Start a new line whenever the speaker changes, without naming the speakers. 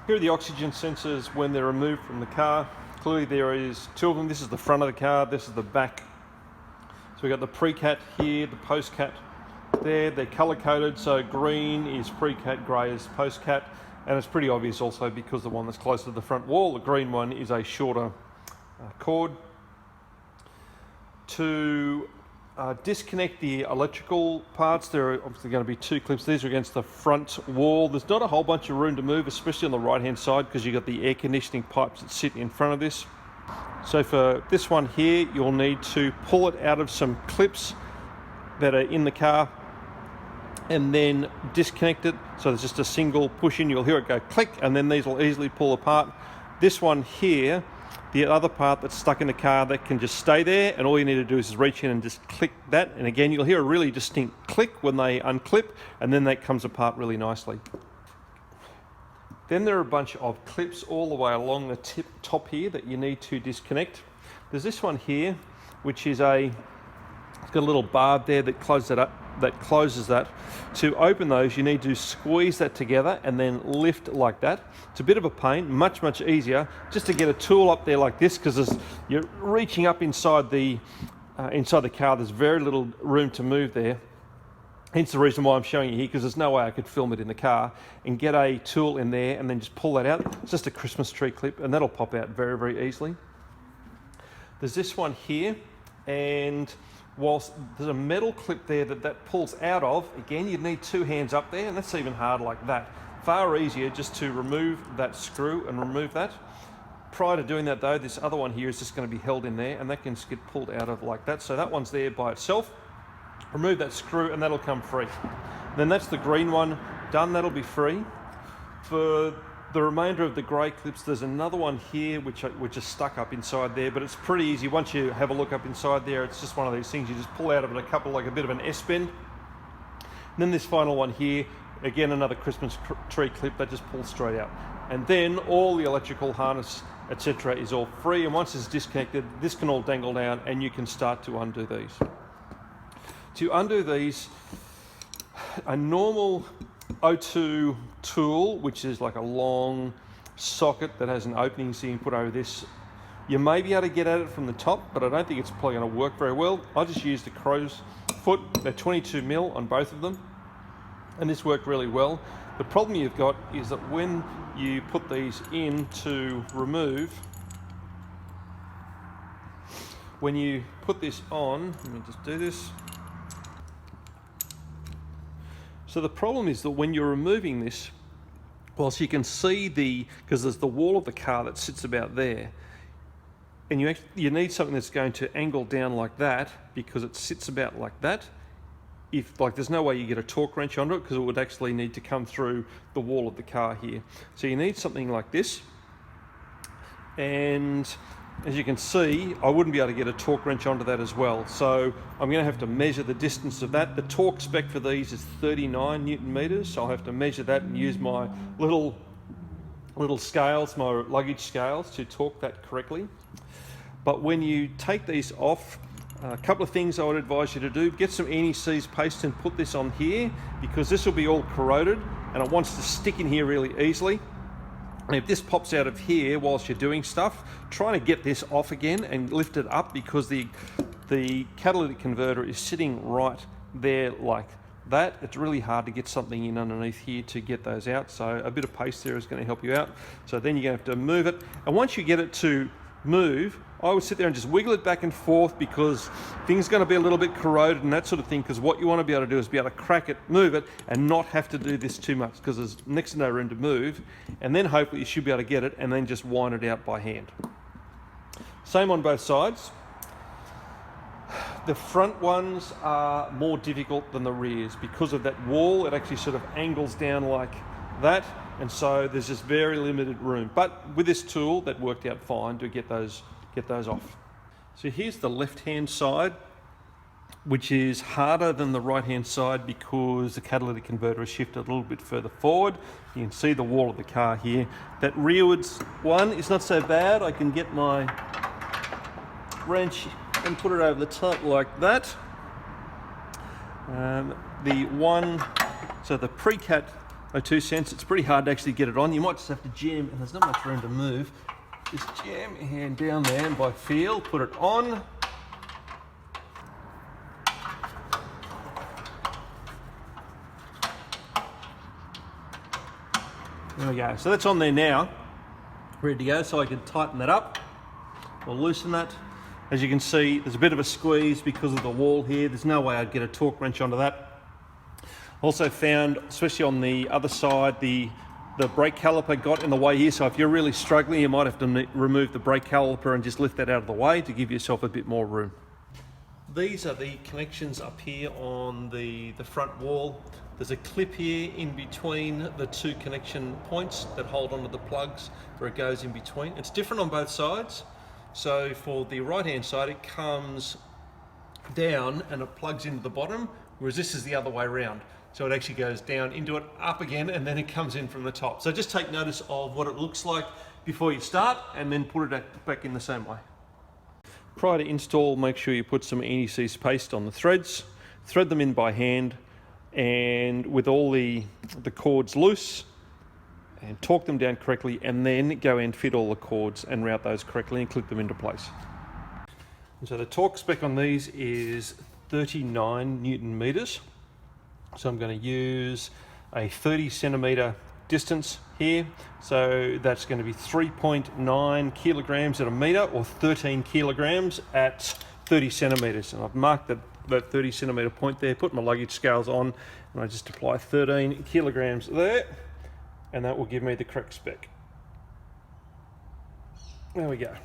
Here are the oxygen sensors when they're removed from the car. Clearly there is two of them. This is the front of the car, this is the back. So we've got the pre-cat here, the post-cat there. They're color-coded, so green is pre-cat, grey is post-cat. And it's pretty obvious also because the one that's closer to the front wall, the green one, is a shorter cord. To disconnect the electrical parts, there are obviously going to be two clips. These are against the front wall. There's not a whole bunch of room to move, especially on the right hand side, because you've got the air conditioning pipes that sit in front of this. So for this one here, you'll need to pull it out of some clips that are in the car and then disconnect it. So there's just a single push in, you'll hear it go click, and then these will easily pull apart. This one here, the other part that's stuck in the car, that can just stay there, and all you need to do is reach in and just click that, and again you'll hear a really distinct click when they unclip, and then that comes apart really nicely. Then there are a bunch of clips all the way along the top here that you need to disconnect. There's this one here, which is it's got a little barb there that closes that. To open those, you need to squeeze that together and then lift like that. It's a bit of a pain, much easier just to get a tool up there like this, because you're reaching up inside the car. There's very little room to move there. Hence the reason why I'm showing you here, because there's no way I could film it in the car, and get a tool in there and then just pull that out. It's just a Christmas tree clip, and that'll pop out very easily. There's this one here, and whilst there's a metal clip there that pulls out of, again you'd need two hands up there, and that's even hard like that. Far easier just to remove that screw and remove that. Prior to doing that though, this other one here is just going to be held in there, and that can just get pulled out of like that. So that one's there by itself. Remove that screw and that'll come free. Then that's the green one done, that'll be free. For the remainder of the grey clips, there's another one here which is stuck up inside there, but it's pretty easy. Once you have a look up inside there, it's just one of these things you just pull out of it like a bit of an S-bend. And then this final one here, again another Christmas tree clip that just pulls straight out. And then all the electrical harness, etc. is all free, and once it's disconnected, this can all dangle down and you can start to undo these. To undo these, a normal O2 tool, which is like a long socket that has an opening so you can put over this, you may be able to get at it from the top, but I don't think it's probably going to work very well. I just used the crow's foot. They're 22mm on both of them, and this worked really well. The problem you've got is that when you put these in to remove, when you put this on, let me just do this. So the problem is that when you're removing this, whilst you can see because there's the wall of the car that sits about there, and you need something that's going to angle down like that, because it sits about like that. There's no way you get a torque wrench onto it, because it would actually need to come through the wall of the car here. So you need something like this, and as you can see, I wouldn't be able to get a torque wrench onto that as well. So I'm going to have to measure the distance of that. The torque spec for these is 39 Newton meters, so I'll have to measure that and use my little scales, my luggage scales, to torque that correctly. But when you take these off, a couple of things I would advise you to do: get some anti-seize paste and put this on here, because this will be all corroded and it wants to stick in here really easily. And if this pops out of here whilst you're doing stuff, trying to get this off again and lift it up, because the catalytic converter is sitting right there like that. It's really hard to get something in underneath here to get those out, so a bit of paste there is going to help you out. So then you're going to have to move it, and once you get it to move, I would sit there and just wiggle it back and forth, because things are going to be a little bit corroded and that sort of thing, because what you want to be able to do is be able to crack it, move it, and not have to do this too much, because there's next to no room to move. And then hopefully you should be able to get it and then just wind it out by hand. Same on both sides. The front ones are more difficult than the rears because of that wall. It actually sort of angles down like that, and so there's just very limited room. But with this tool, that worked out fine to get those off. So here's the left-hand side, which is harder than the right-hand side because the catalytic converter is shifted a little bit further forward. You can see the wall of the car here. That rearwards one is not so bad. I can get my wrench and put it over the top like that. The pre-cat my 2 cents. It's pretty hard to actually get it on. You might just have to jam, and there's not much room to move. Just jam your hand down there and by feel, put it on. There we go. So that's on there now, ready to go. So I can tighten that up or loosen that. As you can see, there's a bit of a squeeze because of the wall here. There's no way I'd get a torque wrench onto that. Also found, especially on the other side, the brake caliper got in the way here. So if you're really struggling, you might have to remove the brake caliper and just lift that out of the way to give yourself a bit more room. These are the connections up here on the front wall. There's a clip here in between the 2 connection points that hold onto the plugs where it goes in between. It's different on both sides. So for the right hand side, it comes down and it plugs into the bottom, whereas this is the other way around. So it actually goes down into it, up again, and then it comes in from the top. So just take notice of what it looks like before you start, and then put it back in the same way. Prior to install, make sure you put some anti-seize paste on the threads, thread them in by hand, and with all the cords loose, and torque them down correctly, and then go and fit all the cords and route those correctly and clip them into place. And so the torque spec on these is 39 Newton meters. So I'm going to use a 30 centimeter distance here. So that's going to be 3.9 kilograms at a meter, or 13 kilograms at 30 centimeters. And I've marked that 30 centimeter point there, put my luggage scales on, and I just apply 13 kilograms there, and that will give me the correct spec. There we go.